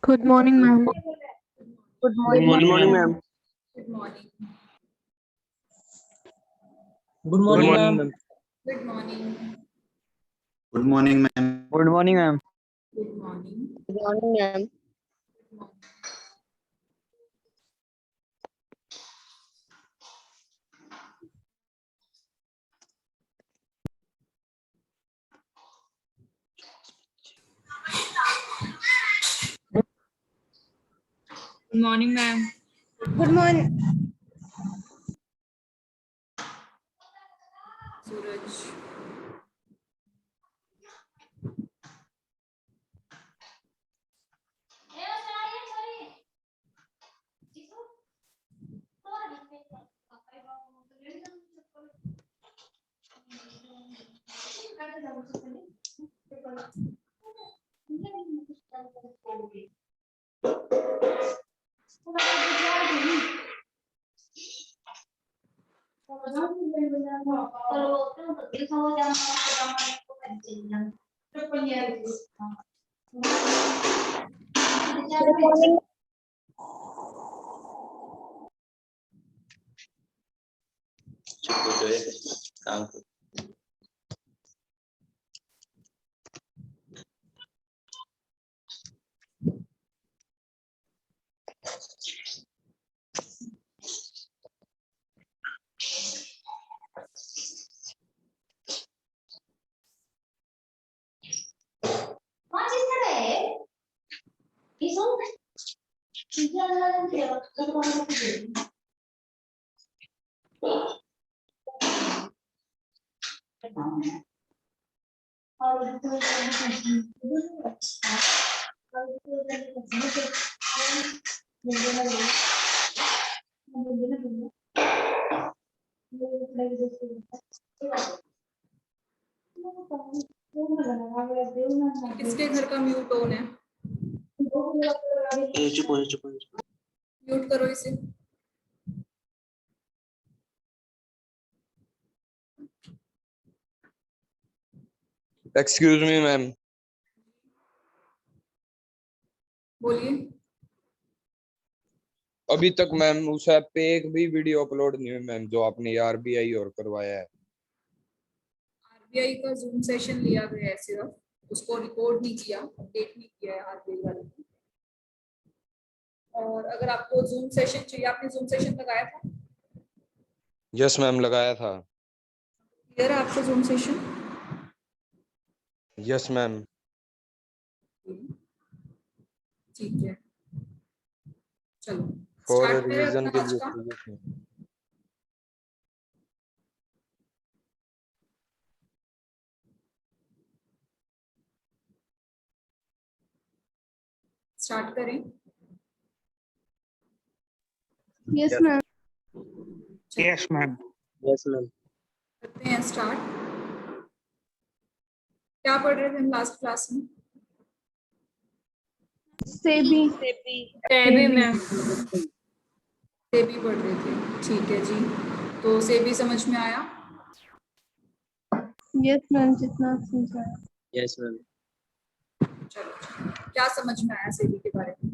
Good morning, ma'am. Good Good morning, ma'am. Good morning. Good morning, ma'am. Good morning. Good morning, ma'am. Good morning, ma'am. Good morning. Good morning, ma'am. Good morning. Good morning, ma'am. Good morning. Suraj. Good morning. किसके घर का mute on है? Mute करो इसे। Excuse me, ma'am. बोलिए। अभी तक ma'am उस ऐप पे एक भी वीडियो अपलोड नहीं हुई मैम, जो आपने आरबीआई और करवाया है। आरबीआई का जूम सेशन लिया गया है, सिर्फ उसको रिकॉर्ड नहीं किया, अपडेट नहीं किया है आरबीआई वाले ने। और अगर आपको जूम सेशन चाहिए, आपने जूम सेशन लगाया था? यस मैम, लगाया था। क्लियर है आपको जूम सेशन? Yes ma'am. ठीक है, चलो फॉर स्टार्ट करें रिवीजन अपना के आज लिए का। स्टार्ट करें। Yes, ma'am. Yes, ma'am. Yes, ma'am. करते हैं स्टार्ट। क्या पढ़ रहे थे हम लास्ट क्लास में? SEBI. Sebi, ma'am. सेबी पढ़ रहे थे, ठीक है जी। तो सेबी समझ में आया? Yes, ma'am. जितना समझा। Yes, ma'am. चलो, क्या समझ में आया सेबी के बारे में?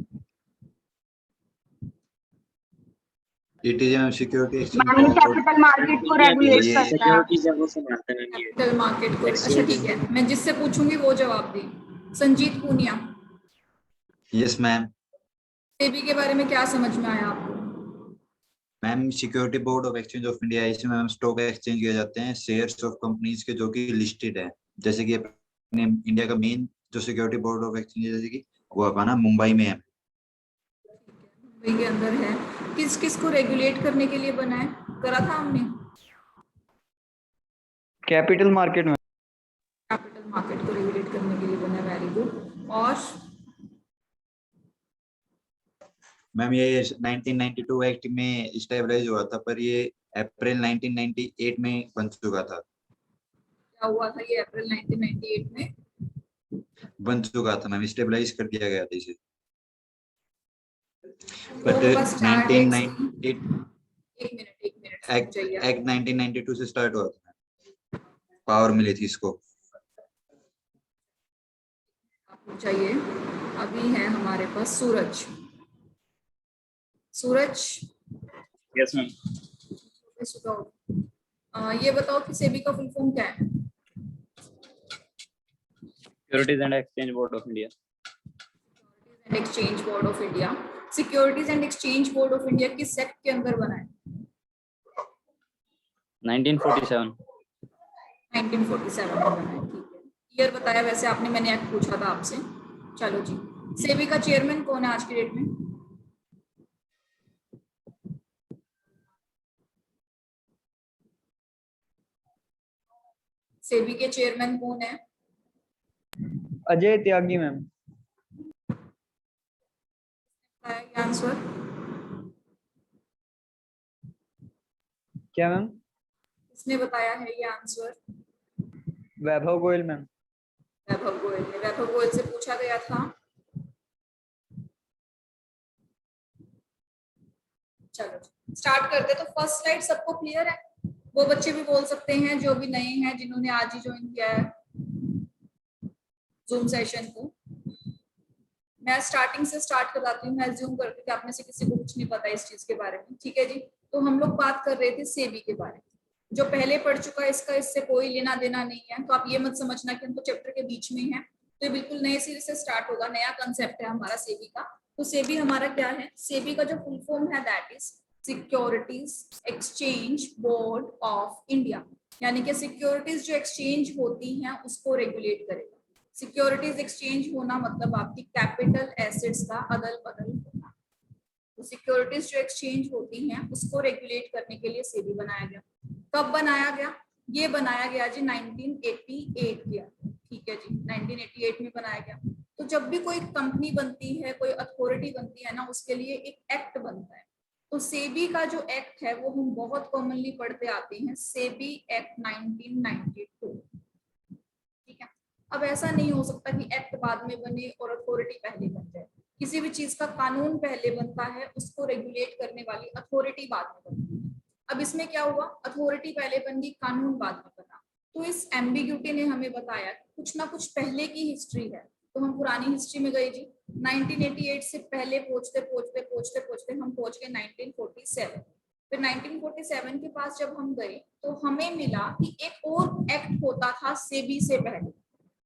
It is a security exchange ma'am board. Capital market को रेगुलेट करता है। सिक्योरिटीज को संभालता है ये। कैपिटल मार्केट को। अच्छा ठीक है, मैं जिससे पूछूंगी वो जवाब दे। Sanjeet Poonia, Yes, ma'am. सेबी के बारे में क्या समझ में आया आपको? Ma'am security board of exchange of India, इसमें मैम स्टॉक एक्सचेंज किए जाते हैं शेयर्स ऑफ कंपनीज के जो कि लिस्टेड है। जैसे कि अपने इंडिया का मेन जो सिक्योरिटी बोर्ड ऑफ एक्सचेंज है, जैसे कि वो अपना मुंबई में है। मुंबई के अंदर है। किस किस को रेगुलेट करने के लिए बना है, करा था हमने? कैपिटल मार्केट में। कैपिटल मार्केट को रेगुलेट करने के लिए बना है, वेरी गुड। और मैम ये 1992 एक्ट में स्टेबलाइज हुआ था, पर ये अप्रैल 1998 में बन चुका था। क्या हुआ था ये अप्रैल 1998 में? बन चुका था मैम, स्टेबलाइज कर दिया गया था इसे। तो बट होगा स्टार्ट डेट सी। 1998 एक मिनट एक्ट चाहिए। 1992 से स्टार्ट हुआ था, पावर मिली थी इसको। चाहिए अभी है हमारे पास सूरज। सूरज, यस मैम। ये बताओ कि सेबी का फुल फॉर्म क्या है? Securities and exchange board of India. And exchange board of India. Securities and exchange board of India किस एक्ट के अंदर बना है? 1947। 1947 में बना है, ठीक है। ईयर बताया वैसे आपने, मैंने एक्ट पूछा था आपसे। चलो जी, सेबी का चेयरमैन कौन है आज की डेट में? सेबी के चेयरमैन कौन है? अजय त्यागी मैम। आंसर क्या मैम? किसने बताया है ये आंसर? वैभव गोयल मैम। वैभव गोयल ने। वैभव गोयल से पूछा गया था। चलो स्टार्ट करते। तो फर्स्ट स्लाइड सबको क्लियर है? वो बच्चे भी बोल सकते हैं जो भी नए हैं, जिन्होंने आज ही ज्वाइन किया है जूम सेशन को। मैं स्टार्टिंग से स्टार्ट कराती हूँ। मैं अज्यूम करती हूँ कि आप में से किसी को कुछ नहीं पता इस चीज के बारे में, ठीक है जी। तो हम लोग बात कर रहे थे सेबी के बारे में। जो पहले पढ़ चुका है इसका इससे कोई लेना देना नहीं है, तो आप ये मत समझना कि हम तो चैप्टर के बीच में हैं। तो ये बिल्कुल नए सिरे से स्टार्ट होगा, नया कंसेप्ट है हमारा सेबी का। तो सेबी हमारा क्या है? सेबी का जो फुल फॉर्म है that is securities exchange board of India, यानी कि सिक्योरिटीज जो एक्सचेंज होती हैं उसको रेगुलेट करेगा। सिक्योरिटीज एक्सचेंज होना मतलब आपकी कैपिटल एसेट्स का अदल बदल होना। तो सिक्योरिटीज जो एक्सचेंज होती हैं उसको रेगुलेट करने के लिए सेबी बनाया गया। कब बनाया गया? ये बनाया गया जी 1988 के अंदर, ठीक है जी, 1988 में बनाया गया। तो जब भी कोई कंपनी बनती है, कोई अथॉरिटी बनती है ना, उसके लिए एक एक्ट बनता है। तो सेबी का जो एक्ट है वो हम बहुत कॉमनली पढ़ते आते हैं, सेबी एक्ट 1992, ठीक है। अब ऐसा नहीं हो सकता कि एक्ट बाद में बने और अथॉरिटी पहले बन जाए। किसी भी चीज का कानून पहले बनता है, उसको रेगुलेट करने वाली अथॉरिटी बाद में बनती है। अब इसमें क्या हुआ? अथॉरिटी पहले बन गई, कानून बाद में बना। तो इस एम्बिग्यूटी ने हमें बताया कि कुछ ना कुछ पहले की हिस्ट्री है। तो हम पुरानी हिस्ट्री में गए जी। 1988 से पहले पहुंचते पहुंचते पहुंचते पहुंचते हम पहुंच गए 1947। फिर 1947 के पास जब हम गए तो हमें मिला कि एक और एक्ट होता था सेबी से पहले,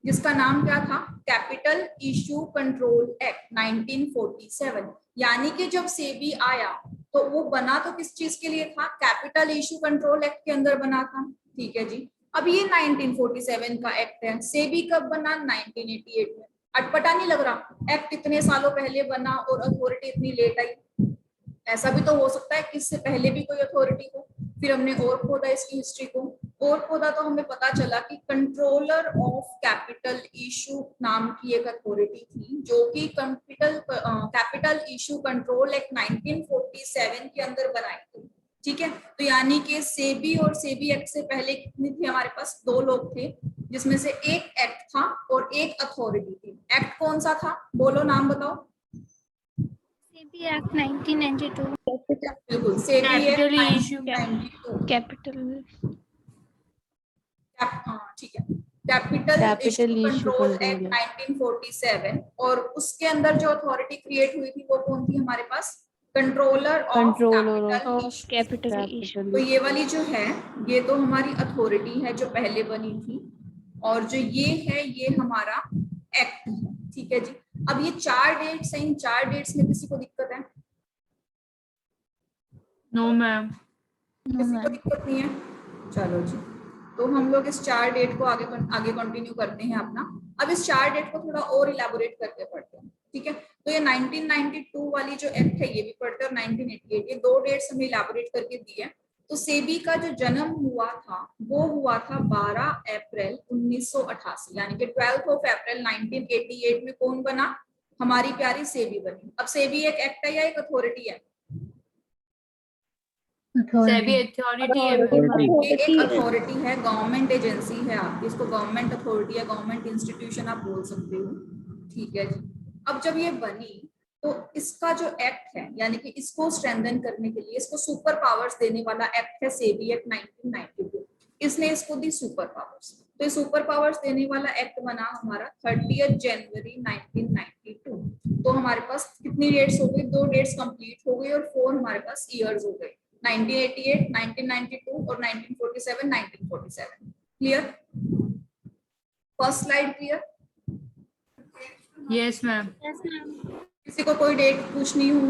जिसका नाम क्या था? Capital issue control act 1947। यानी कि जब सेबी आया तो वो बना तो किस चीज के लिए था? कैपिटल इशू कंट्रोल एक्ट के अंदर बना था, ठीक है जी। अब ये 1947 का एक्ट है। सेबी कब बना? 1988 में। अटपटा नहीं लग रहा? एक्ट इतने सालों पहले बना और अथॉरिटी इतनी लेट आई। ऐसा भी तो हो सकता है कि इससे पहले भी कोई अथॉरिटी हो। फिर हमने और खोदा इसकी हिस्ट्री को, और खोदा तो हमें पता चला कि कंट्रोलर ऑफ कैपिटल इशू नाम की एक अथॉरिटी थी, जो कि कैपिटल इशू कंट्रोल एक्ट 1947 के अंदर बनाई थी, ठीक है। तो यानी कि सेबी और सेबी एक्ट से पहले कितनी थी हमारे पास? 2 लोग थे, जिसमें से एक एक्ट था और एक अथॉरिटी थी। एक्ट कौन सा था? बोलो, नाम बताओ। सेबी एक्ट 1992। बिल्कुल, SEBI capital act issue 1992। Capital, ठीक है, capital Capital issue Issue control Control act Act। 1947। और उसके अंदर जो अथॉरिटी क्रिएट हुई थी वो कौन थी हमारे पास? Controller of Controller capital of issue. Capital issue. Capital तो ये Issue। वाली जो है ये तो हमारी अथॉरिटी है जो पहले बनी थी, और जो ये है ये हमारा एक्ट है, ठीक है जी। अब ये 4 डेट्स हैं, इन 4 डेट्स में किसी को दिक्कत है? No ma'am. किसी को दिक्कत नहीं है? चलो जी, तो हम लोग इस 4 डेट को आगे कंटिन्यू करते हैं अपना। अब इस 4 डेट को थोड़ा और इलेबोरेट करके पढ़ते हैं, ठीक है। तो ये 1992 वाली जो एक्ट है ये भी पढ़ते हैं, और 1988, ये 2 डेट्स हमें इलेबोरेट करके दी है। तो सेबी का जो जन्म हुआ था वो हुआ था 12 अप्रैल 1988, यानी कि 12 अप्रैल 1988 में कौन बना? हमारी प्यारी सेबी बनी। अब सेबी एक एक्ट है या एक अथॉरिटी है? सेबी अथॉरिटी है। ये एक अथॉरिटी है, गवर्नमेंट एजेंसी है आपकी, इसको गवर्नमेंट अथॉरिटी या गवर्नमेंट इंस्टीट्यूशन आप बोल सकते हो, ठीक है जी। अब जब ये बनी तो इसका जो एक्ट है, यानी कि इसको स्ट्रेंथन करने के लिए इसको सुपर पावर्स देने वाला एक्ट है सेबी एक्ट 1992। इसने इसको दी सुपर पावर्स। तो ये सुपर पावर्स देने वाला एक्ट बना हमारा 30 जनवरी 1992। तो हमारे पास कितनी डेट्स हो गई, 2 डेट्स कंप्लीट हो गई और 4 हमारे पास ईयर्स हो गए, 1988, 1992 और 1947, 1947। Clear? First slide clear? Yes ma'am. Yes, ma'am. किसी को कोई डेट पूछनी हो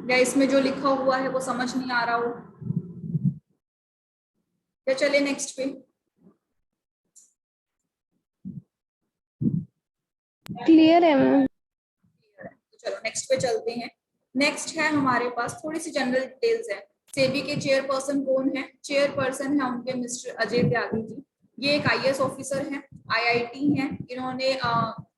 या इसमें जो लिखा हुआ है वो समझ नहीं आ रहा हो, या चले नेक्स्ट पे? Clear है मैम। तो चलो नेक्स्ट पे चलते हैं। नेक्स्ट है हमारे पास थोड़ी सी जनरल डिटेल्स है। सेबी के चेयरपर्सन कौन है? चेयरपर्सन है उनके मिस्टर अजय त्यागी जी। ये एक आईएएस ऑफिसर है, आईआईटी है। इन्होंने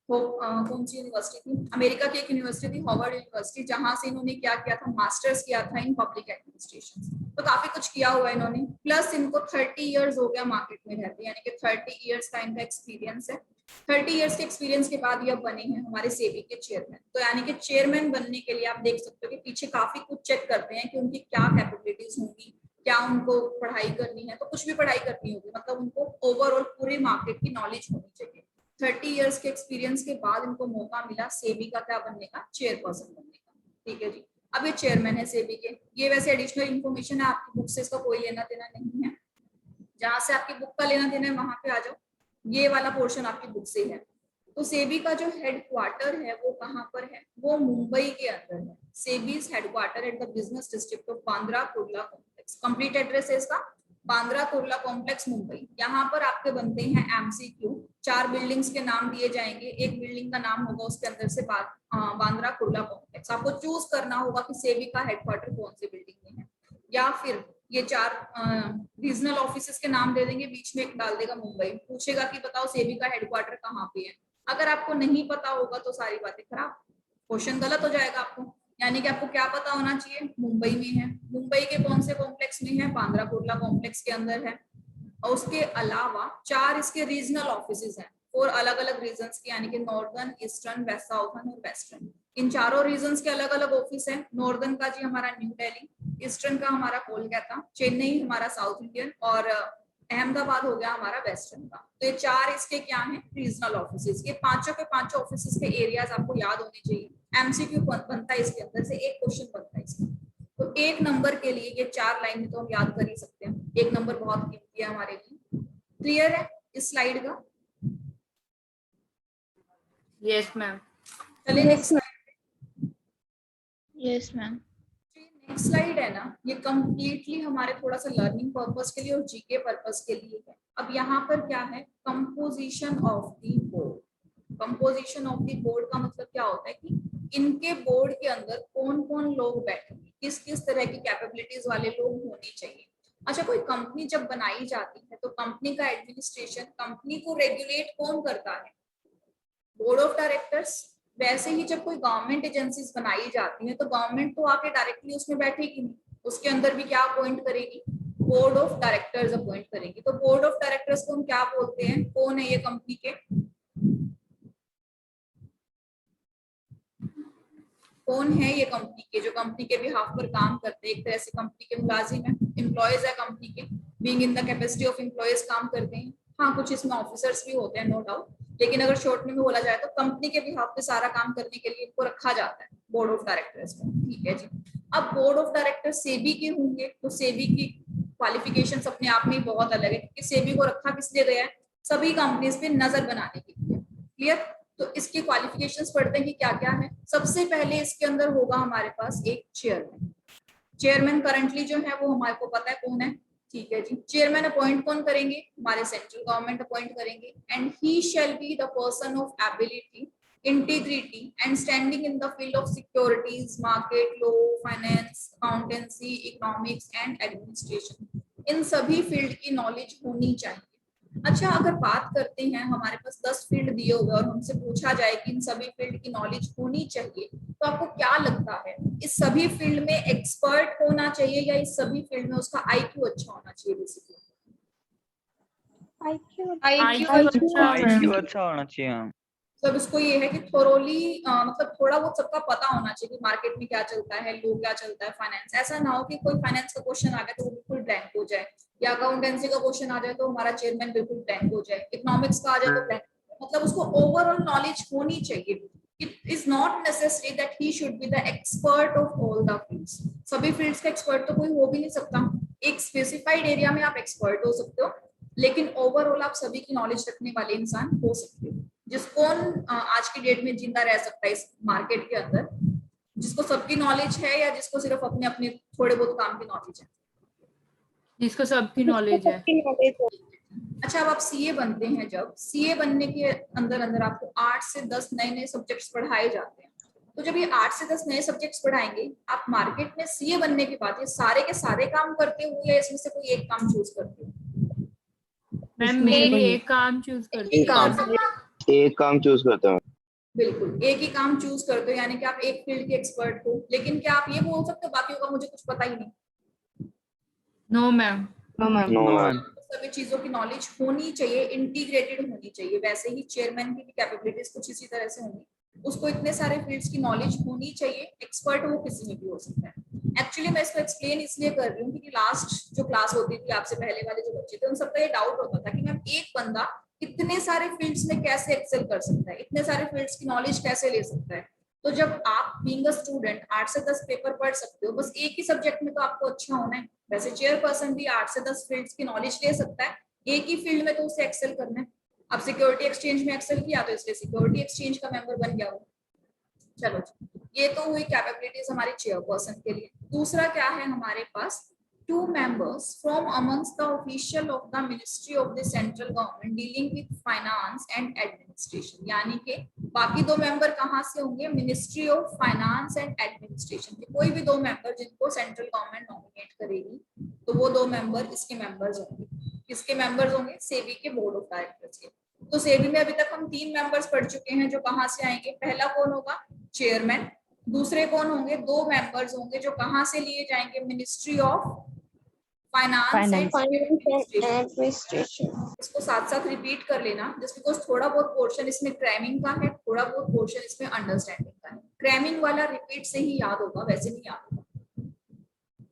कौन सी यूनिवर्सिटी थी, अमेरिका की एक यूनिवर्सिटी थी, हार्वर्ड यूनिवर्सिटी, जहां से इन्होंने क्या किया था, मास्टर्स किया था इन पब्लिक एडमिनिस्ट्रेशन। तो काफी कुछ किया हुआ है इन्होंने। प्लस इनको 30 इयर्स हो गया मार्केट में रहते, यानी कि 30 इयर्स का इनका एक्सपीरियंस है। 30 इयर्स के एक्सपीरियंस के बाद ये बने हैं हमारे सेबी के चेयरमैन। तो यानी कि चेयरमैन बनने के लिए आप देख सकते हो कि पीछे काफी कुछ चेक करते हैं कि उनकी क्या कैपेबिलिटीज होंगी, क्या उनको पढ़ाई करनी है, तो कुछ भी पढ़ाई करनी होगी, मतलब उनको ओवरऑल पूरे मार्केट की नॉलेज होनी चाहिए। 30 इयर्स के एक्सपीरियंस के बाद इनको मौका मिला सेबी का क्या बनने का, चेयरपर्सन बनने का। ठीक है जी। अब ये चेयरमैन है सेबी के। ये वैसे एडिशनल इन्फॉर्मेशन है, आपकी बुक से इसका कोई लेना देना नहीं है। जहां से आपकी बुक का लेना देना है वहां पे आ जाओ, ये वाला पोर्शन आपकी बुक से है। तो सेबी का जो हेडक्वार्टर है वो कहाँ पर है, वो मुंबई के अंदर है। SEBI's headquarter at the business district of Bandra Kurla complex. Complete address है इसका बांद्रा कुर्ला कॉम्प्लेक्स मुंबई। यहाँ पर आपके बनते हैं एमसीक्यू। 4 बिल्डिंग्स के नाम दिए जाएंगे, एक बिल्डिंग का नाम होगा उसके अंदर से बांद्रा कुर्ला कॉम्प्लेक्स। आपको चूज करना होगा कि सेबी का हेडक्वार्टर कौन सी बिल्डिंग में है, या फिर ये 4 रीजनल ऑफिसेस के नाम दे देंगे, बीच में एक डाल देगा मुंबई। पूछेगा कि बताओ सेबी का हेडक्वार्टर कहाँ पे है। अगर आपको नहीं पता होगा तो सारी बातें खराब, क्वेश्चन गलत हो जाएगा आपको। यानी कि आपको क्या पता होना चाहिए, मुंबई में है। मुंबई के कौन से कॉम्प्लेक्स में है, बांद्रा कुर्ला कॉम्प्लेक्स के अंदर है। और उसके अलावा 4 इसके रीजनल ऑफिसेज हैं, 4 अलग अलग रीजन्स के, यानी कि नॉर्दर्न, ईस्टर्न, वेस्ट साउथर्न और वेस्टर्न। इन चारों रीजन्स के अलग अलग ऑफिस है। नॉर्दर्न का जी हमारा न्यू दिल्ली, ईस्टर्न का हमारा कोलकाता, चेन्नई हमारा साउथ इंडियन, और अहमदाबाद हो गया हमारा वेस्टर्न का। तो ये 4 इसके क्या हैं, रीजनल ऑफिसेज। ये पांचों के पांचों ऑफिसेज के एरियाज आपको याद होने चाहिए। एमसीक्यू बनता है इसके अंदर से, एक क्वेश्चन बनता है इसका। तो 1 नंबर के लिए ये 4 लाइन तो हम याद कर ही सकते हैं। 1 नंबर बहुत कीमती है हमारे लिए। क्लियर है इस स्लाइड का? Yes ma'am. चलिए next Yes, ma'am. Next slide है ना, ये कंप्लीटली हमारे थोड़ा सा लर्निंग पर्पस के लिए और जीके पर्पस के लिए है। अब यहाँ पर क्या है, composition of the board. Composition of the board का मतलब क्या होता है कि इनके बोर्ड के अंदर कौन कौन लोग बैठेंगे, किस किस तरह की कैपेबिलिटीज वाले लोग होने चाहिए। अच्छा, कोई कंपनी जब बनाई जाती है तो कंपनी का एडमिनिस्ट्रेशन, कंपनी को रेगुलेट कौन करता है, बोर्ड ऑफ डायरेक्टर्स। वैसे ही जब कोई गवर्नमेंट एजेंसीज बनाई जाती है तो गवर्नमेंट तो आके डायरेक्टली उसमें बैठेगी नहीं, उसके अंदर भी क्या अपॉइंट करेगी, बोर्ड ऑफ डायरेक्टर्स अपॉइंट करेगी। तो बोर्ड ऑफ डायरेक्टर्स को हम क्या बोलते हैं, कौन है ये कंपनी के, कौन है ये कंपनी के, जो कंपनी के बिहाफ पर काम करते हैं, एक तरह से कंपनी के मुलाजिम है, एम्प्लॉयज है कंपनी के, being in the capacity of employees काम करते हैं। हाँ, कुछ इसमें ऑफिसर्स भी होते हैं नो डाउट, लेकिन अगर शॉर्ट में बोला जाए तो कंपनी के बिहाफ पे सारा काम करने के लिए इनको रखा जाता है बोर्ड ऑफ डायरेक्टर्स में। ठीक है जी। अब बोर्ड ऑफ डायरेक्टर्स सेबी के होंगे तो सेबी की क्वालिफिकेशंस अपने आप में बहुत अलग है, क्योंकि सेबी को रखा किस लिए गया है, सभी कंपनीज पे नजर बनाने के लिए। क्लियर? तो इसकी क्वालिफिकेशंस पढ़ते हैं कि क्या क्या है। सबसे पहले इसके अंदर होगा हमारे पास एक चेयरमैन। चेयरमैन करंटली जो है वो हमारे को पता है कौन है। ठीक है जी। चेयरमैन अपॉइंट कौन करेंगे, हमारे सेंट्रल गवर्नमेंट अपॉइंट करेंगे। And he shall be the person of ability, integrity and standing in the field of securities, market, law, finance, accountancy, economics and administration. इन सभी फील्ड की नॉलेज होनी चाहिए। अच्छा, अगर बात करते हैं, हमारे पास 10 फील्ड दिए हुए और हमसे पूछा जाए कि इन सभी फील्ड की नॉलेज होनी चाहिए, तो आपको क्या लगता है, इस सभी फील्ड में एक्सपर्ट होना चाहिए या इस सभी फील्ड में उसका आईक्यू अच्छा होना चाहिए? बेसिकली IQ अच्छा होना चाहिए। हाँ, मतलब इसको ये है कि थोरोली मतलब थोड़ा बहुत सबका पता होना चाहिए कि मार्केट में क्या चलता है, लो क्या चलता है, फाइनेंस। ऐसा ना हो कि कोई फाइनेंस का क्वेश्चन आ गया तो वो बिल्कुल ब्लैंक हो जाए, या अकाउंटेंसी का क्वेश्चन आ जाए तो हमारा चेयरमैन बिल्कुल ब्लैंक हो जाए, इकोनॉमिक्स का आ जाए तो ब्लैंक। मतलब उसको ओवरऑल नॉलेज होनी चाहिए। It is not necessary that he should be the expert of all the fields. सभी फील्ड्स का एक्सपर्ट तो कोई हो भी नहीं सकता. एक स्पेसिफाइड एरिया में आप एक्सपर्ट हो सकते हो, लेकिन ओवरऑल आप सभी की नॉलेज रखने वाले इंसान हो सकते हो. कौन आज की डेट में जिंदा रह सकता है इस मार्केट के अंदर, जिसको सबकी नॉलेज है या जिसको सिर्फ अपने अपने थोड़े बहुत काम की नॉलेज है? जिसको सबकी नॉलेज है. अच्छा, अब आप सीए बनते हैं, जब सीए बनने के अंदर अंदर आपको 8 से 10 नए नए सब्जेक्ट्स पढ़ाए जाते हैं. तो जब ये 8 से 10 नए सब्जेक्ट्स पढ़ाएंगे, आप मार्केट में सीए बनने के बाद ये सारे के सारे काम करते हो या इसमें से कोई एक काम चूज करते हो? मैम मेरी एक काम चूज करती हूँ. एक काम चूज करता हूँ. बिल्कुल, एक ही काम चूज करते हो, यानी कि आप एक फील्ड के एक्सपर्ट हो. लेकिन क्या आप ये बोल सकते हो बाकियों का मुझे कुछ पता ही नहीं? No ma'am. सभी चीजों की नॉलेज होनी चाहिए, इंटीग्रेटेड होनी चाहिए. वैसे ही चेयरमैन की भी कैपेबिलिटीज कुछ इसी तरह से होंगी. उसको इतने सारे फील्ड्स की नॉलेज होनी चाहिए. एक्सपर्ट वो किसी में भी हो सकता है. एक्चुअली मैं इसको एक्सप्लेन इसलिए कर रही हूँ क्योंकि लास्ट जो क्लास होती थी आपसे पहले वाले जो बच्चे थे, उन सबका ये डाउट होता था कि मैम एक बंदा इतने सारे फील्ड्स में कैसे एक्सेल कर सकता है, इतने सारे फील्ड्स की नॉलेज कैसे ले सकता है. तो जब आप बीइंग अ स्टूडेंट 8 से 10 पेपर पढ़ सकते हो, बस एक ही सब्जेक्ट में तो आपको अच्छा होना है. वैसे चेयरपर्सन भी 8 से 10 फील्ड्स की नॉलेज ले सकता है, एक ही फील्ड में तो उसे एक्सेल करना है. अब सिक्योरिटी एक्सचेंज में एक्सेल किया तो इसलिए सिक्योरिटी एक्सचेंज का मेंबर बन गया वो. चलो, ये तो हुई कैपेबिलिटीज हमारे चेयरपर्सन के लिए. दूसरा क्या है हमारे पास? 2 members from amongst the official of the Ministry of the Central Government dealing with finance and administration. यानी कि बाकी 2 मेंबर कहाँ से होंगे? Ministry of finance and administration के कोई भी 2 मेंबर जिनको सेंट्रल गवर्नमेंट नॉमिनेट करेगी, तो वो 2 मेंबर इसके मेंबर्स होंगे. किसके मेंबर्स होंगे? सेबी के बोर्ड ऑफ डायरेक्टर्स के. तो सेबी में अभी तक हम 3 मेंबर्स पढ़ चुके हैं जो कहाँ से आएंगे. पहला कौन होगा? चेयरमैन. दूसरे कौन होंगे? 2 मेंबर्स होंगे जो कहाँ से लिए जाएंगे? Ministry of finance and administration. इसको साथ साथ रिपीट कर लेना, जस्ट बिकॉज थोड़ा बहुत पोर्शन इसमें क्रैमिंग का है, थोड़ा बहुत पोर्शन इसमें अंडरस्टैंडिंग का है. क्रैमिंग वाला रिपीट से ही याद होगा, वैसे नहीं याद होगा.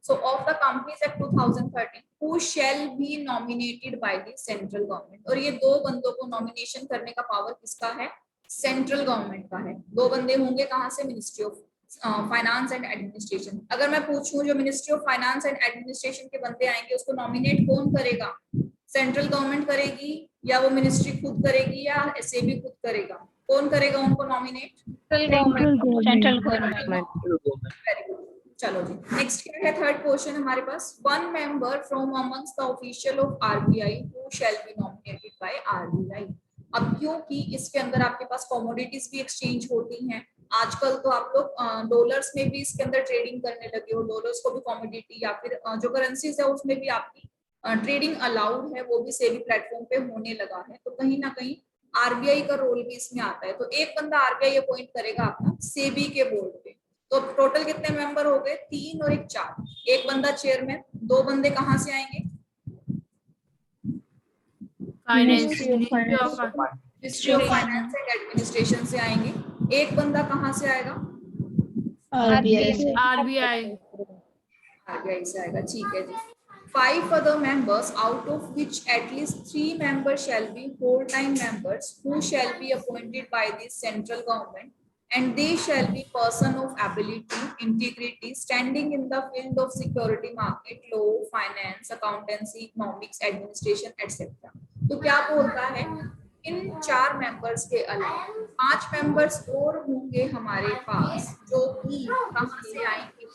So of the Companies Act 2013, who shall be nominated by the central government. और ये 2 बंदों को नॉमिनेशन करने का पावर किसका है? सेंट्रल गवर्नमेंट का है. 2 बंदे होंगे कहाँ से? Ministry of finance and administration. अगर मैं पूछूं जो ministry of finance and administration के बंदे आएंगे उसको नॉमिनेट कौन करेगा? सेंट्रल गवर्नमेंट करेगी या वो मिनिस्ट्री खुद करेगी या एसएबी खुद करेगा? कौन करेगा उनको nominate? Central government. Very good. चलो जी, नेक्स्ट क्या है? थर्ड क्वेश्चन हमारे पास. 1 member from amongst the official of RBI who shall be nominated by RBI. अब क्योंकि इसके अंदर आपके पास कमोडिटीज भी एक्सचेंज होती हैं. आजकल तो आप लोग डॉलर्स में भी इसके अंदर ट्रेडिंग करने लगे हो. डॉलर्स को भी कमोडिटी या फिर जो करेंसीज है उसमें भी आपकी ट्रेडिंग अलाउड है, वो भी सेबी प्लेटफॉर्म पे होने लगा है. तो कहीं ना कहीं आरबीआई का रोल भी इसमें आता है. तो एक बंदा आरबीआई अपॉइंट करेगा अपना सेबी के बोर्ड पे. तो टोटल कितने मेंबर हो गए? 3 और 1 4. एक बंदा चेयरमैन, 2 बंदे कहाँ से आएंगे? Ministry of finance and administration से आएंगे. एक बंदा कहाँ से आएगा? आरबीआई से आएगा. ठीक है जी. 5 other members out of which at least 3 members shall be whole-time members who shall be appointed by the central government, and they shall be person of ability, integrity, standing in the field of security market, law, finance, accountancy, economics, administration, etc. तो क्या बोलता है? इन 4 members के अलावा 5 members और होंगे हमारे पास जो कि कहाँ से आएंगे?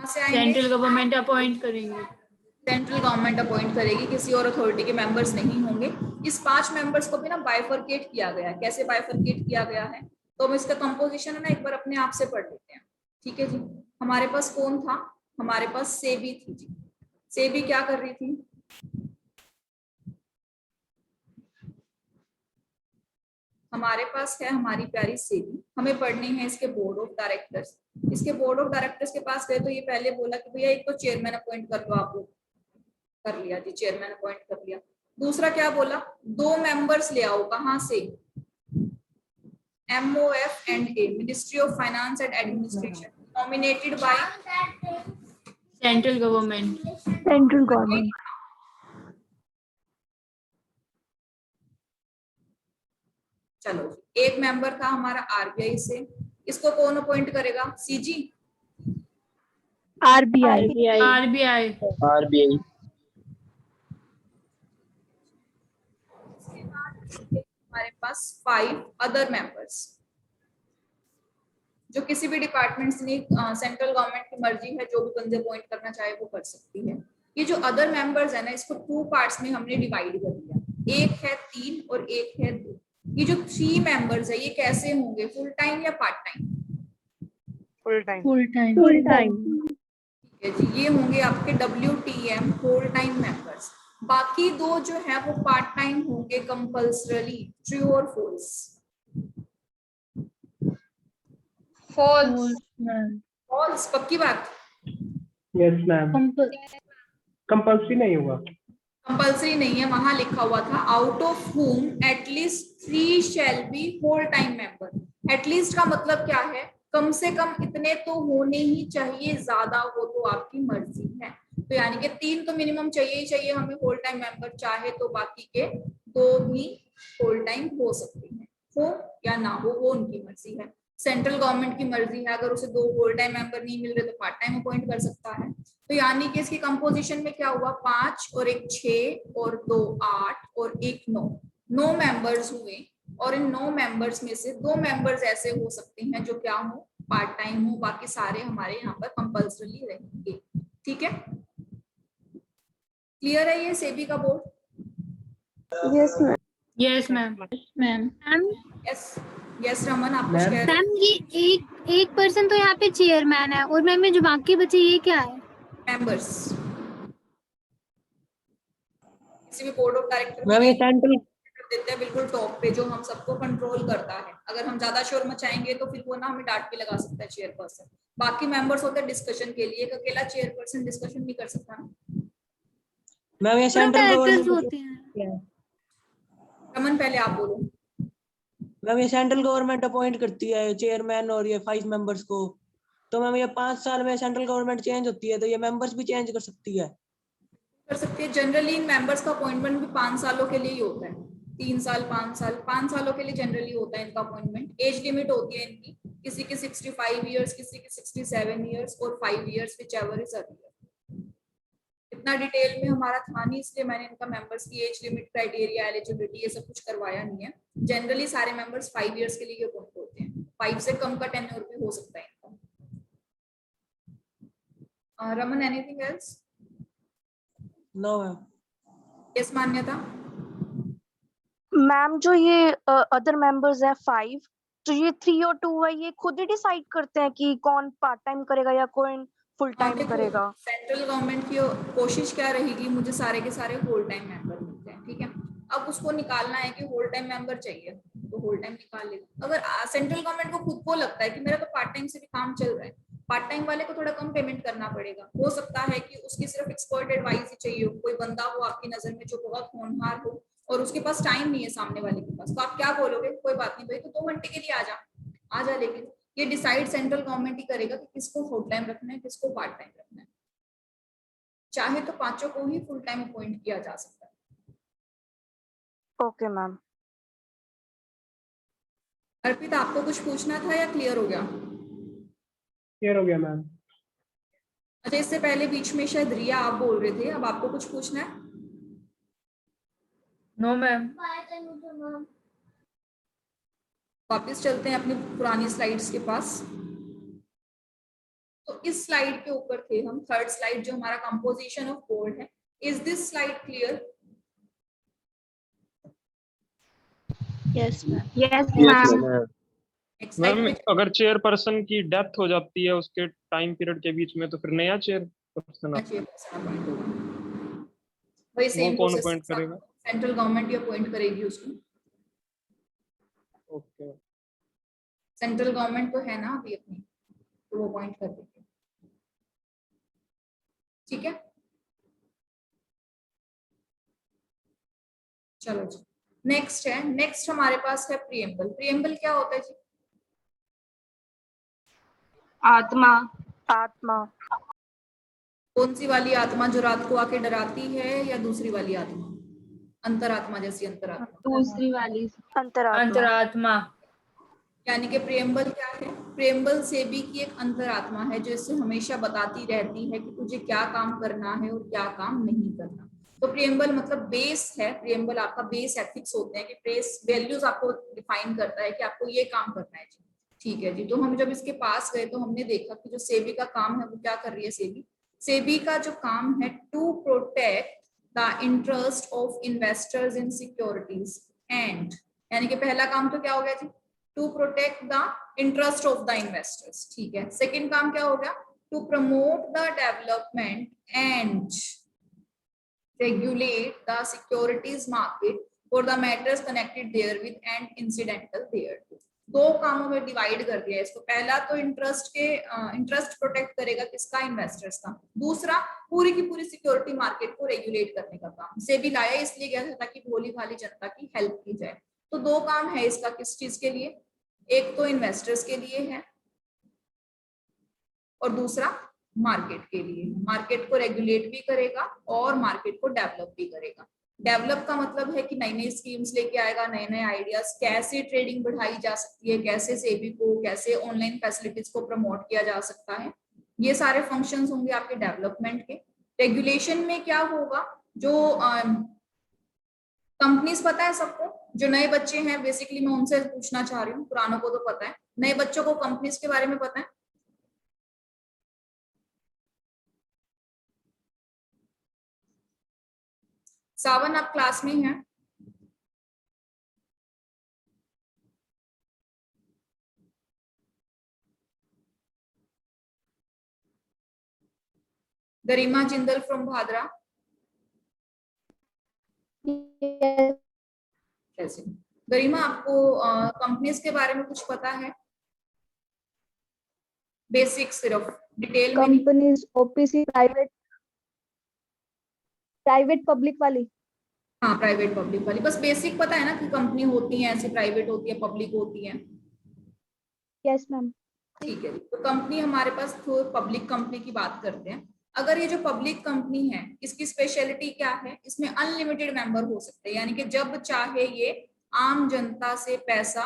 सेंट्रल गवर्नमेंट अपॉइंट करेंगे. सेंट्रल गवर्नमेंट अपॉइंट करेगी, किसी और अथॉरिटी के मेंबर्स नहीं होंगे. इस 5 मेंबर्स को भी ना बाइफरकेट किया गया है. कैसे बाइफरकेट किया गया है? तो हम इसका कंपोजिशन है ना एक बार अपने आप से पढ़ लेते हैं. ठीक है जी. हमारे पास कौन था? हमारे पास सेबी थी जी. सेबी क्या कर रही थी? हमारे पास है हमारी प्यारी सेबी. हमें पढ़ने हैं इसके बोर्ड ऑफ डायरेक्टर्स. इसके बोर्ड ऑफ डायरेक्टर्स के पास गए तो ये पहले बोला कि भैया एक तो चेयरमैन अपॉइंट कर लो. आप लोग कर लिया जी, चेयरमैन अपॉइंट कर लिया. दूसरा क्या बोला? 2 मेंबर्स ले आओ. कहाँ से? MOF and A, ministry of finance and administration, nominated by central government. चलो जी, एक मेंबर था हमारा आरबीआई से, इसको कौन अपॉइंट करेगा? CG, RBI RBI. हमारे पास 5 अदर मेंबर्स, जो किसी भी डिपार्टमेंट से नहीं, सेंट्रल गवर्नमेंट की मर्जी है, जो भी बंदे अपॉइंट करना चाहे वो कर सकती है। ये जो अदर मेंबर्स है ना, इसको 2 पार्ट्स में हमने डिवाइड कर दिया, एक है 3 और एक है 2। ये जो 3 मेंबर्स है ये कैसे होंगे, फुल टाइम या पार्ट टाइम? फुल टाइम ठीक है जी, ये होंगे आपके WTM फुल टाइम मेंबर्स। बाकी 2 जो है वो पार्ट टाइम होंगे कंपल्सरली। ट्रू और फॉल्स? फॉल्स, पक्की बात? यस मैम, कंपल्सरी नहीं होगा। कंपल्सरी नहीं है, वहां लिखा हुआ था out of whom at least 3 shall be whole time member. At least का मतलब क्या है? कम से कम इतने तो होने ही चाहिए, ज्यादा हो तो आपकी मर्जी है। तो यानी कि 3 तो मिनिमम चाहिए ही चाहिए हमें होल टाइम मेंबर, चाहे तो बाकी के 2 भी होल टाइम हो सकते हैं, हो या ना हो वो उनकी मर्जी है। सेंट्रल गवर्नमेंट की मर्जी है, अगर उसे 2 होल टाइम मेंबर नहीं मिल रहे तो पार्ट टाइम अपॉइंट कर सकता है। तो यानी कि इसकी कंपोजिशन में क्या हुआ, 5 और 1 6 और 2 8 और 1 9 मेंबर्स हुए। और इन 9 मेंबर्स में से 2 मेंबर्स ऐसे हो सकते हैं जो क्या हो, पार्ट टाइम हो, बाकी सारे हमारे यहाँ पर कंपल्सरी रहेंगे। ठीक है, क्लियर है ये सेबी का board? Yes ma'am. Ma'am. Yes yes Raman, आप कुछ कह रहे मैम ये एक पर्सन तो यहाँ पे चेयरमैन है और मैम ये जो बाकी बचे ये क्या है? मेंबर्स किसी भी बोर्ड ऑफ डायरेक्टर मैम ये सेंट्रल देते हैं बिल्कुल टॉप पे, जो हम सबको कंट्रोल करता है। अगर हम ज्यादा शोर मचाएंगे तो फिर वो ना हमें डांट भी लगा सकता है चेयरपर्सन। बाकी मेंबर्स होते हैं डिस्कशन के लिए, अकेला चेयरपर्सन डिस्कशन नहीं कर सकता ना। मैम ये सेंट्रल डायरेक्टर्स गवर्नमेंट होते हैं। रमन पहले आप बोलो। मैम ये सेंट्रल गवर्नमेंट अपॉइंट करती है चेयरमैन और ये 5 मेंबर्स को। तो मैम ये 5 साल में सेंट्रल गवर्नमेंट चेंज होती है, तो ये मेंबर्स भी चेंज कर सकती है। कर सकती है। जनरली इन मेंबर्स का अपॉइंटमेंट भी 5 सालों के लिए ही होता है, 3 साल 5 सालों के लिए जनरली होता है इनका अपॉइंटमेंट। एज लिमिट होती है इनकी, किसी की 65 इयर्स, किसी की 67 इयर्स और 5 years which ever is earlier. इतना डिटेल में हमारा था नहीं, इसलिए मैंने इनका मेंबर्स की एज लिमिट, क्राइटेरिया, एलिजिबिलिटी ये सब कुछ करवाया नहीं है। जनरली सारे मेंबर्स 5 इयर्स के लिए अपॉइंट होते हैं, 5 से कम का टेन्योर भी हो सकता है इनका। Raman anything else? No ma'am. Yes Manyata? Ma'am जो ये अदर मेंबर्स है 5, तो ये 3 और 2 है, ये खुद ही डिसाइड करते हैं कि कौन पार्ट टाइम करेगा या कौन फुल टाइम करेगा? सेंट्रल गवर्नमेंट की कोशिश क्या रहेगी, मुझे सारे के सारे होल टाइम मेंबर मिलते हैं, ठीक है। अब उसको निकालना है कि होल टाइम मेंबर चाहिए तो होल टाइम निकाल लेगा। अगर सेंट्रल गवर्नमेंट को खुद को लगता है कि मेरा तो पार्ट टाइम से भी काम चल रहा है, पार्ट टाइम वाले को थोड़ा कम पेमेंट करना पड़ेगा, हो सकता है कि उसकी सिर्फ एक्सपर्ट एडवाइस ही चाहिए हो, कोई बंदा हो आपकी नजर में जो बहुत होनहार हो और उसके पास टाइम नहीं है सामने वाले के पास, तो आप क्या बोलोगे, कोई बात नहीं भाई, तो 2 घंटे के लिए आ जा। लेकिन ये डिसाइड सेंट्रल गवर्नमेंट ही करेगा कि किसको फुल टाइम रखना है, किसको पार्ट टाइम रखना है। चाहे तो 5 को ही फुल टाइम अपॉइंट किया जा सकता है। Okay ma'am. अर्पिता आपको कुछ पूछना था या क्लियर हो गया? क्लियर हो गया मैम। अच्छा, इससे पहले बीच में शायद रिया आप बोल रहे थे, अब आपको कुछ पूछना है? No ma'am. वापस चलते हैं अपनी पुरानी स्लाइड्स के पास। तो इस स्लाइड के ऊपर थे हम, थर्ड स्लाइड जो हमारा कंपोजिशन ऑफ बोर्ड है। Is this slide clear? Yes ma'am. Yes ma'am. Ma'am अगर चेयरपर्सन की डेथ हो जाती है उसके टाइम पीरियड के बीच में, तो फिर नया चेयरपर्सन वही सेम कौन अपॉइंट करेगा? सेंट्रल गवर्नमेंट ही अपॉइंट करेगी उसको। ओके, सेंट्रल गवर्नमेंट तो है ना अभी अपनी, तो वो अपॉइंट कर देगी। ठीक है, चलो जी नेक्स्ट है। नेक्स्ट हमारे पास है प्रीएम्बल। प्रीएम्बल क्या होता है जी? आत्मा। आत्मा। कौन सी वाली आत्मा, जो रात को आके डराती है या दूसरी वाली आत्मा? अंतरात्मा जैसी अंतरात्मा, दूसरी वाली अंतरात्मा। अंतरात्मा। यानी कि प्रेम्बल क्या है? प्रेम्बल सेबी की एक अंतरात्मा है जो इससे हमेशा बताती रहती है कि तुझे क्या काम करना है और क्या काम नहीं करना। तो प्रेम्बल मतलब बेस है, प्रेम्बल आपका बेस एथिक्स होते हैं कि बेस वैल्यूज आपको डिफाइन करता है कि आपको ये काम करना है जी। ठीक है जी। तो हम जब इसके पास गए तो हमने देखा कि जो सेबी का काम है वो क्या कर रही है। सेबी का जो काम है to protect the interest of investors in securities and, यानी कि पहला काम तो क्या हो गया जी? To protect the interest of the investors. ठीक है। सेकंड काम क्या हो गया? To promote the development and regulate the securities market for the matters connected therewith and incidental thereto। दो कामों में डिवाइड कर दिया इसको। पहला तो इंटरेस्ट प्रोटेक्ट करेगा किसका? इन्वेस्टर्स का। दूसरा पूरी की पूरी सिक्योरिटी मार्केट को रेगुलेट करने का काम। से भी लाया इसलिए गया था ताकि भोली भाली जनता की हेल्प की जाए। तो दो काम है इसका, किस चीज के लिए? एक तो इन्वेस्टर्स के लिए है और दूसरा मार्केट के लिए। मार्केट को रेगुलेट भी करेगा और मार्केट को डेवलप भी करेगा। डेवलप का मतलब है कि नई नई स्कीम्स लेके आएगा, नए नए आइडियाज, कैसे ट्रेडिंग बढ़ाई जा सकती है, कैसे सेबी को, कैसे ऑनलाइन फैसिलिटीज को प्रमोट किया जा सकता है। ये सारे फंक्शंस होंगे आपके डेवलपमेंट के। रेगुलेशन में क्या होगा? जो कंपनीज पता है सबको, जो नए बच्चे हैं बेसिकली मैं उनसे पूछना चाह रही हूँ, पुरानों को तो पता है, नए बच्चों को कंपनीज के बारे में पता है? सावन आप क्लास में हैं? गरिमा जिंदल फ्रॉम भादरा। कैसे गरिमा, आपको कंपनीज के बारे में कुछ पता है? बेसिक, सिर्फ डिटेल में नहीं। कंपनीज ओपीसी प्राइवेट पब्लिक वाली। हाँ प्राइवेट पब्लिक वाली, बस बेसिक पता है ना कि कंपनी होती है ऐसी, प्राइवेट होती है, पब्लिक होती है। Yes ma'am. ठीक है। तो कंपनी हमारे पास तो पब्लिक कंपनी की बात करते हैं। अगर ये जो पब्लिक कंपनी है इसकी स्पेशलिटी क्या है? इसमें अनलिमिटेड मेंबर हो सकते हैं, यानी कि जब चाहे ये आम जनता से पैसा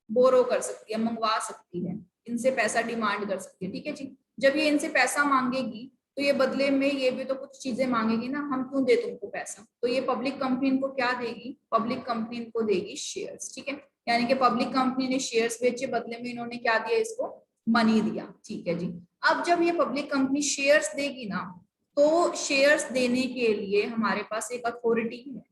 बोरो कर सकती है, मंगवा सकती है, इनसे पैसा डिमांड कर सकती है। ठीक है जी। जब ये इनसे पैसा मांगेगी तो ये बदले में ये भी तो कुछ चीजें मांगेगी ना, हम क्यों दे तुमको पैसा? तो ये पब्लिक कंपनी इनको क्या देगी? पब्लिक कंपनी इनको देगी शेयर्स। ठीक है। यानी कि पब्लिक कंपनी ने शेयर्स बेचे, बदले में इन्होंने क्या दिया? इसको मनी दिया। ठीक है जी। अब जब ये पब्लिक कंपनी शेयर्स देगी ना, तो शेयर्स देने के लिए हमारे पास एक अथॉरिटी है,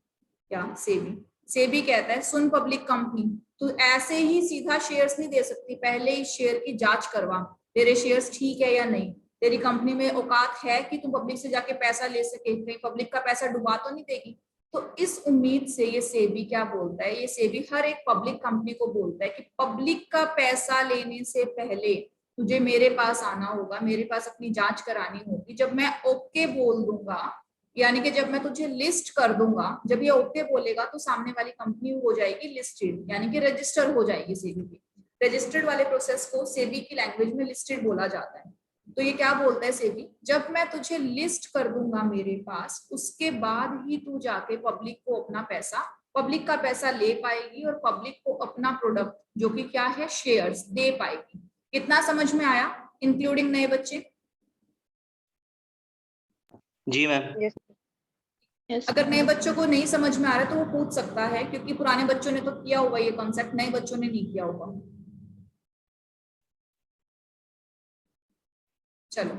क्या? सेबी। सेबी कहता है सुन पब्लिक कंपनी, तू ऐसे ही सीधा शेयर्स नहीं दे सकती, पहले ही शेयर की जांच करवा, तेरे शेयर्स ठीक है या नहीं, तेरी कंपनी में औकात है कि तू पब्लिक से जाके पैसा ले सके, कहीं पब्लिक का पैसा डुबा तो नहीं देगी। तो इस उम्मीद से ये सेबी क्या बोलता है? ये सेबी हर एक पब्लिक कंपनी को बोलता है कि पब्लिक का पैसा लेने से पहले तुझे मेरे पास आना होगा, मेरे पास अपनी जांच करानी होगी। जब मैं ओके बोल दूंगा, यानी कि जब मैं तुझे लिस्ट कर दूंगा, जब ये ओके बोलेगा तो सामने वाली कंपनी हो जाएगी लिस्टेड, यानी कि रजिस्टर हो जाएगी सेबी की। रजिस्टर्ड वाले प्रोसेस को सेबी की लैंग्वेज में लिस्टेड बोला जाता है। तो ये क्या बोलता है सेबी? जब मैं तुझे लिस्ट कर दूंगा मेरे पास, उसके बाद ही तू जाके पब्लिक को अपना पैसा, पब्लिक का पैसा ले पाएगी और पब्लिक को अपना प्रोडक्ट जो कि क्या है? शेयर्स दे पाएगी। कितना समझ में आया, इंक्लूडिंग नए बच्चे? जी मैम। अगर नए बच्चों को नहीं समझ में आ रहा तो वो पूछ सकता है, क्योंकि पुराने बच्चों ने तो किया होगा ये कॉन्सेप्ट, नए बच्चों ने नहीं किया होगा। चलो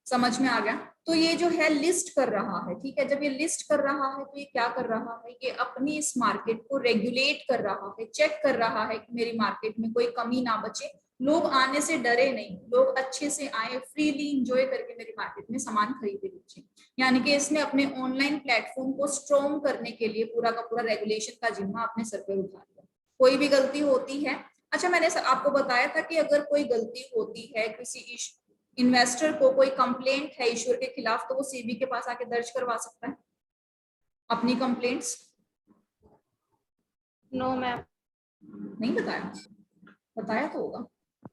समझ में आ गया। तो ये जो है लिस्ट कर रहा है, ठीक है। जब ये लिस्ट कर रहा है तो ये क्या कर रहा है? ये अपनी इस मार्केट को रेगुलेट कर रहा है, चेक कर रहा है कि मेरी मार्केट में कोई कमी ना बचे, लोग आने से डरे नहीं, लोग अच्छे से आए, फ्रीली इंजॉय करके मेरी मार्केट में सामान खरीदे बेचे। यानी कि इसने अपने ऑनलाइन प्लेटफॉर्म को स्ट्रॉन्ग करने के लिए पूरा का पूरा रेगुलेशन का जिम्मा अपने सर पर उठा लिया। कोई भी गलती होती है, अच्छा मैंने आपको बताया था कि अगर कोई गलती होती है, किसी इन्वेस्टर को कोई कंप्लेंट है इश्यूर के खिलाफ, तो वो सेबी के पास आके दर्ज करवा सकता है अपनी कंप्लेंट्स। No ma'am. नहीं बताया? बताया तो होगा।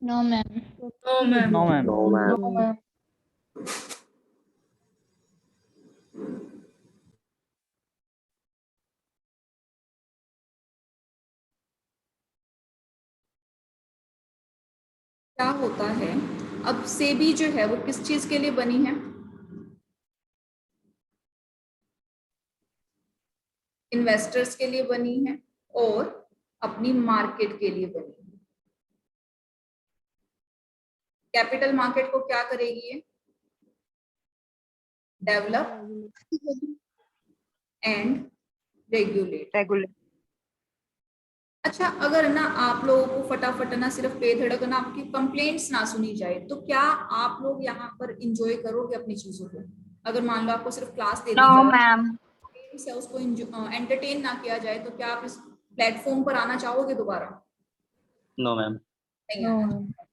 No ma'am. No ma'am. No ma'am. No ma'am. क्या होता है, अब सेबी जो है वो किस चीज के लिए बनी है? इन्वेस्टर्स के लिए बनी है और अपनी मार्केट के लिए बनी है। कैपिटल मार्केट को क्या करेगी ये? Develop and regulate. अच्छा, अगर ना आप लोगों को फटाफट ना सिर्फ बेधड़क ना आपकी कंप्लेंट्स ना सुनी जाए तो क्या आप लोग यहाँ पर इंजॉय करोगे अपनी चीजों को? अगर मान लो आपको सिर्फ क्लास दे दी जाए, उसको एंटरटेन ना किया जाए, तो क्या आप इस प्लेटफॉर्म पर आना चाहोगे दोबारा? No ma'am.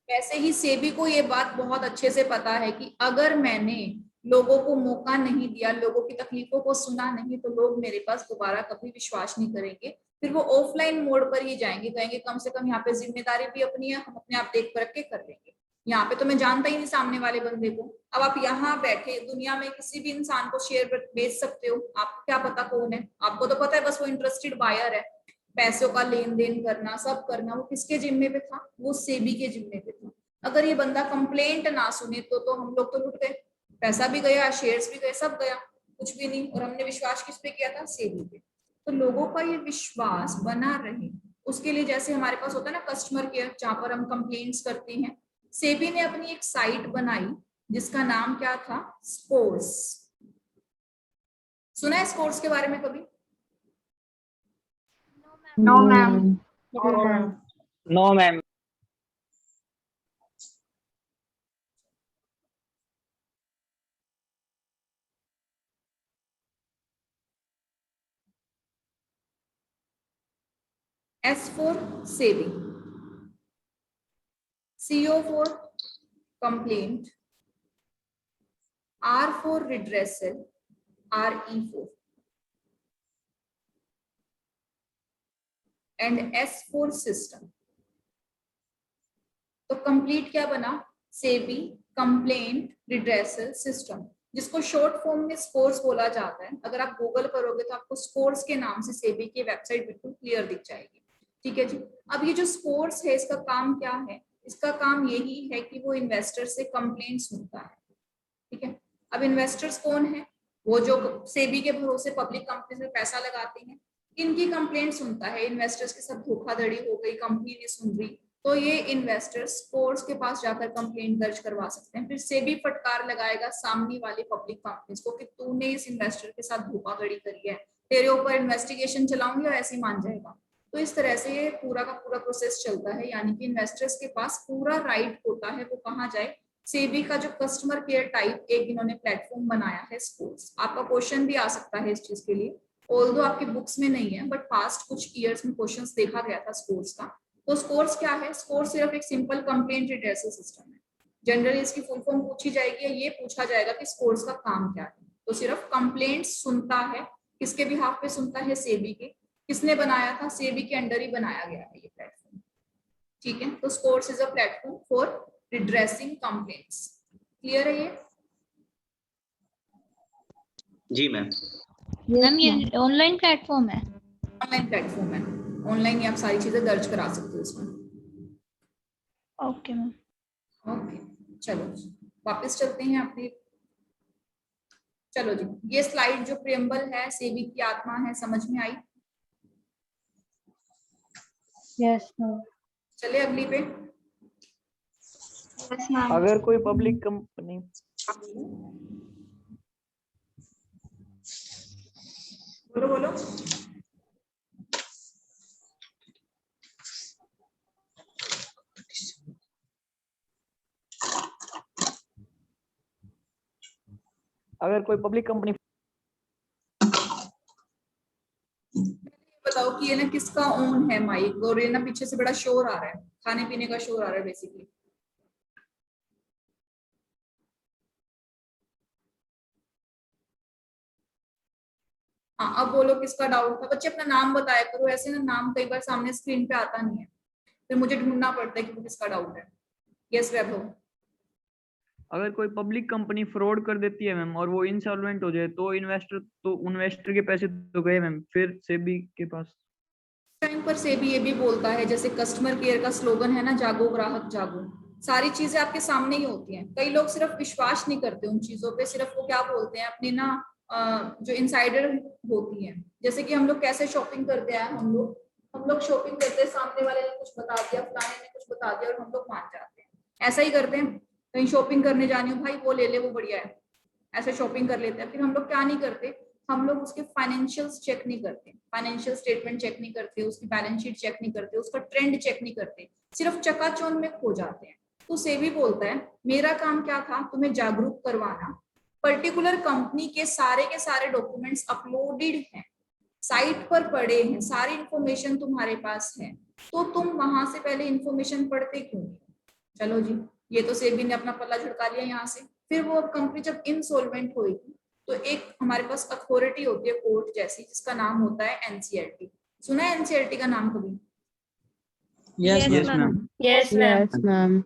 वैसे ही सेबी को ये बात बहुत अच्छे से पता है कि अगर मैंने लोगों को मौका नहीं दिया, लोगों की तकलीफों को सुना नहीं, तो लोग मेरे पास दोबारा कभी विश्वास नहीं करेंगे। फिर वो ऑफलाइन मोड पर ही जाएंगे, कहेंगे कम से कम यहाँ पे जिम्मेदारी भी अपनी है, हम अपने आप देख परख के कर लेंगे। यहाँ पे तो मैं जानता ही नहीं सामने वाले बंदे को। अब आप यहाँ बैठे दुनिया में किसी भी इंसान को शेयर बेच सकते हो, आपको क्या पता कौन है? आपको तो पता है बस वो इंटरेस्टेड बायर है। पैसों का लेन देन करना, सब करना, वो किसके जिम्मे पे था? वो सेबी के जिम्मे पे था। अगर ये बंदा कंप्लेंट ना सुने तो हम लोग तो लुट गए, पैसा भी गया, शेयर्स भी गए, सब गया, कुछ भी नहीं। और हमने विश्वास किस पे किया था? सेबी पे। तो लोगों का ये विश्वास बना रहे उसके लिए, जैसे हमारे पास होता है ना कस्टमर केयर, जहां पर हम कंप्लेंट्स करते हैं, सेबी ने अपनी एक साइट बनाई जिसका नाम क्या था? स्कोर्स। सुना है स्कोर्स के बारे में कभी? No ma'am. No ma'am. S for saving, CO for complaint, R for redressal, RE for, and S for system. तो कंप्लीट क्या बना? सेबी कंप्लेंट रिड्रेसल सिस्टम, जिसको शॉर्ट फॉर्म में स्कोर्स बोला जाता है। अगर आप गूगल करोगे तो आपको स्कोर्स के नाम से सेबी की वेबसाइट बिल्कुल क्लियर दिख जाएगी। ठीक है जी। अब ये जो स्कोर्स है इसका काम क्या है? इसका काम यही है कि वो इन्वेस्टर से कंप्लेंट सुनता है। ठीक है। अब इन्वेस्टर्स कौन है? वो जो सेबी के भरोसे पब्लिक कंपनी में पैसा लगाते हैं, इनकी कंप्लेंट सुनता है। इन्वेस्टर्स के साथ धोखाधड़ी हो गई, कंपनी नहीं सुन रही, तो ये इन्वेस्टर्स कोर्ट्स के पास जाकर कंप्लेंट दर्ज करवा सकते हैं। फिर सेबी फटकार लगाएगा सामने वाली पब्लिक कंपनीज को कि तूने इस इन्वेस्टर के साथ धोखाधड़ी करी है, तेरे ऊपर इन्वेस्टिगेशन चलाऊंगी और ऐसे ही मान जाएगा। तो इस तरह से ये पूरा का पूरा प्रोसेस चलता है। यानी कि इन्वेस्टर्स के पास पूरा राइट होता है वो कहाँ जाए। सेबी का जो कस्टमर केयर टाइप एक इन्होंने प्लेटफॉर्म बनाया है स्कोर्स। आपका क्वेश्चन भी आ सकता है इस चीज के लिए, ऑल्दो आपकी बुक्स में नहीं है, बट पास्ट कुछ ईयर्स में क्वेश्चंस देखा गया था स्कोर्स का। तो स्कोर्स क्या है? स्कोर्स सिर्फ एक सिंपल कंप्लेंट रिड्रेसल सिस्टम है। जनरली इसकी फुल फॉर्म पूछी जाएगी, ये पूछा जाएगा कि स्कोर्स का काम क्या है। तो सिर्फ कंप्लेंट सुनता है। किसके बिहाफ पे सुनता है? सेबी के। किसने बनाया था? सेबी के अंडर ही बनाया गया है ये प्लेटफॉर्म। ठीक है। तो SCORES is a platform for redressing complaints. Clear है ये? जी मैम। मैम ये ऑनलाइन प्लेटफॉर्म है? ऑनलाइन प्लेटफॉर्म है, ऑनलाइन ही आप सारी चीजें दर्ज करा सकते हो इसमें। Okay ma'am. ओके, चलो वापस चलते हैं अपनी। चलो जी, ये स्लाइड जो प्रियम्बल है, सेबी की आत्मा है, समझ में आई? Yes ma'am. चले अगली पे। अगर कोई पब्लिक कंपनी बोलो बोलो। अगर कोई पब्लिक कंपनी बताओ कि ये ना किसका ओन है माइक, और ये ना पीछे से बड़ा शोर आ रहा है, खाने पीने का शोर आ रहा है बेसिकली। हाँ, अब बोलो किसका डाउट था। बच्चे अपना नाम बताया करो, ऐसे ना नाम कई बार सामने स्क्रीन पे आता नहीं है, फिर मुझे ढूंढना पड़ता है कि किसका डाउट है। यस वैभव। अगर कोई पब्लिक कंपनी फ्रॉड कर देती है मैम और वो इंसॉल्वेंट हो जाए तो इन्वेस्टर के पैसे तो गए मैम, फिर सेबी के पास। टाइम पर सेबी ये भी बोलता है, जैसे कस्टमर केयर का स्लोगन है ना, जागो ग्राहक जागो। सारी चीजें आपके सामने ही होती हैं। कई लोग सिर्फ विश्वास नहीं करते उन चीजों पे, सिर्फ वो क्या बोलते हैं अपनी ना जो इनसाइडर होती है, जैसे कि हम लोग कैसे शॉपिंग करते हैं, हम लोग शॉपिंग करते हैं, सामने वाले ने कुछ बता दिया, फलाने ने कुछ बता दिया और हम लोग मान जाते हैं। ऐसा ही करते हैं, कहीं शॉपिंग करने जानी हो, भाई वो ले ले वो बढ़िया है, ऐसे शॉपिंग कर लेते हैं। फिर हम लोग क्या नहीं करते, हम लोग उसके फाइनेंशियल्स चेक नहीं करते, फाइनेंशियल स्टेटमेंट चेक नहीं करते, उसकी बैलेंस शीट चेक नहीं करते, उसका ट्रेंड चेक नहीं करते, सिर्फ चकाचौंध में खो जाते हैं। तो सेबी बोलता है मेरा काम क्या था, तुम्हें जागरूक करवाना, पर्टिकुलर कंपनी के सारे डॉक्यूमेंट्स अपलोडेड हैं, साइट पर पड़े हैं, सारी इंफॉर्मेशन तुम्हारे पास है, तो तुम वहां से पहले इंफॉर्मेशन पढ़ते क्यों नहीं? चलो जी, ये तो सेबी ने अपना पल्ला झुका लिया यहाँ से। फिर वो कंपनी जब इंसॉल्वेंट होगी तो एक हमारे पास अथॉरिटी होती है कोर्ट जैसी, जिसका नाम होता है एनसीएलटी। सुना है एनसीएलटी का नाम कभी? Yes ma'am. Yes ma'am.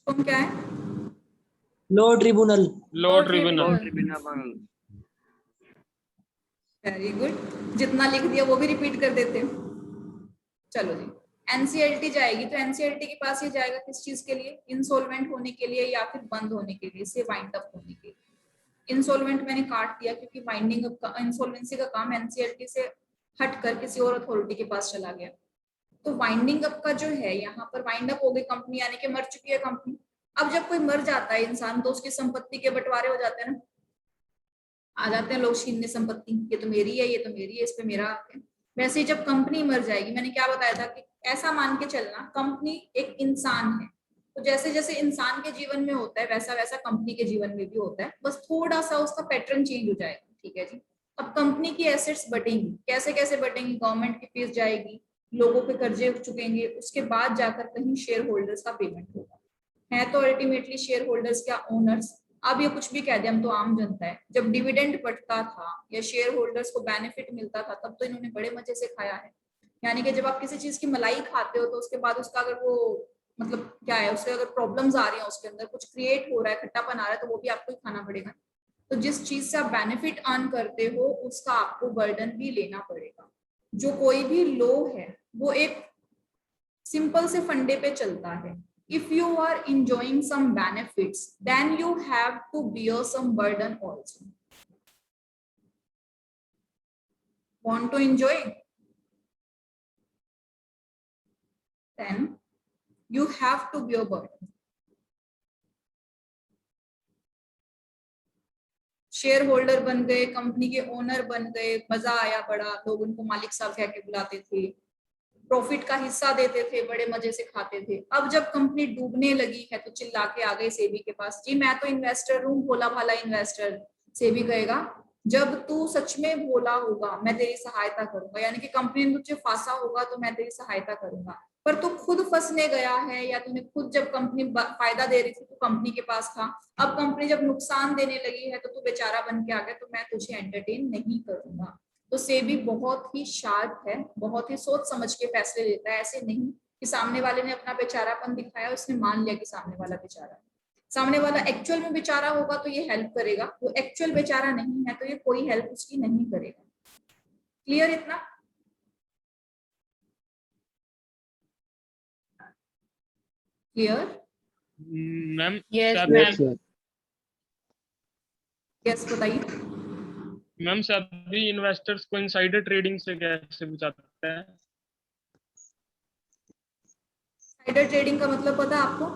तुम क्या है? Law tribunal. वेरी गुड, जितना लिख दिया वो भी रिपीट कर देते हैं। चलो जी, एनसीएलटी जाएगी तो एनसीएलटी के पास ये जाएगा किस चीज के लिए? इंसॉल्वेंट होने के लिए या फिर बंद होने के लिए, से वाइंड अप होने के लिए। इंसॉल्वेंट मैंने काट दिया क्योंकि वाइंडिंग अप का, इंसॉल्वेंसी का काम एनसीएलटी से हटकर किसी और अथॉरिटी के पास चला गया। तो वाइंडिंग अप का जो है, यहाँ पर वाइंड अप हो गई कंपनी, यानी कि मर चुकी है कंपनी। अब जब कोई मर जाता है इंसान तो उसकी संपत्ति के बंटवारे हो जाते हैं ना, आ जाते हैं लोग छीनने संपत्ति, ये तो मेरी है, ये तो मेरी है, इस पे मेरा हक है। वैसे ही जब कंपनी मर जाएगी, मैंने क्या बताया था कि ऐसा मान के चलना कंपनी एक इंसान है, तो जैसे जैसे इंसान के जीवन में होता है वैसा वैसा कंपनी के जीवन में भी होता है, बस थोड़ा सा उसका पैटर्न चेंज हो जाएगा। ठीक है जी। अब कंपनी की एसेट्स बटेंगी, कैसे कैसे बटेंगी? गवर्नमेंट की फीस जाएगी, लोगों के कर्जे चुकेंगे, उसके बाद जाकर कहीं शेयर होल्डर्स का पेमेंट होगा। है तो अल्टीमेटली शेयर होल्डर्स क्या? ओनर्स। अब ये कुछ भी कह दे, हम तो आम जनता है। जब डिविडेंड बढ़ता था या शेयर होल्डर्स को बेनिफिट मिलता था तब तो इन्होंने बड़े मजे से खाया है। यानी कि जब आप किसी चीज की मलाई खाते हो तो उसके बाद उसका अगर वो मतलब क्या है, उसके अगर प्रॉब्लम्स आ रही हैं, उसके अंदर कुछ क्रिएट हो रहा है, खट्टापन आ रहा है, तो वो भी आपको ही खाना पड़ेगा। तो जिस चीज से आप बेनिफिट अर्न करते हो उसका आपको बर्डन भी लेना पड़ेगा। जो कोई भी लॉ है वो एक सिंपल से फंडे पे चलता है। If you are enjoying some benefits, then you have to bear some burden also. Want to enjoy? Then you have to bear burden. Share holder बन गए, कंपनी के ओनर बन गए, मजा आया बड़ा, लोग उनको मालिक साहब कह के बुलाते थे, प्रॉफिट का हिस्सा देते थे, बड़े मजे से खाते थे। अब जब कंपनी डूबने लगी है तो चिल्ला के आ गए सेबी के पास, जी मैं तो इन्वेस्टर हूँ, भोला भाला इन्वेस्टर। सेबी कहेगा जब तू सच में भोला होगा मैं तेरी सहायता करूंगा, यानी कि कंपनी ने तुझे फांसा होगा तो मैं तेरी सहायता करूंगा। पर तू खुद फंसने गया है या तूने खुद, जब कंपनी फायदा दे रही थी तो कंपनी के पास था, अब कंपनी जब नुकसान देने लगी है तो तू बेचारा बन के आ गया, तो मैं तुझे एंटरटेन नहीं करूंगा। तो सेबी बहुत ही शार्प है, बहुत ही सोच समझ के फैसले लेता है। ऐसे नहीं कि सामने वाले ने अपना बेचारापन दिखाया, उसने मान लिया कि सामने वाला बेचारा है। सामने वाला एक्चुअल में बेचारा होगा तो ये हेल्प करेगा, वो एक्चुअल बेचारा नहीं है तो ये कोई हेल्प उसकी नहीं करेगा। क्लियर इतना? क्लियर? मैम यस बताइए। मैम सभी इन्वेस्टर्स को इनसाइडर ट्रेडिंग से कैसे बचाते हैं? इनसाइडर ट्रेडिंग का मतलब पता है आपको?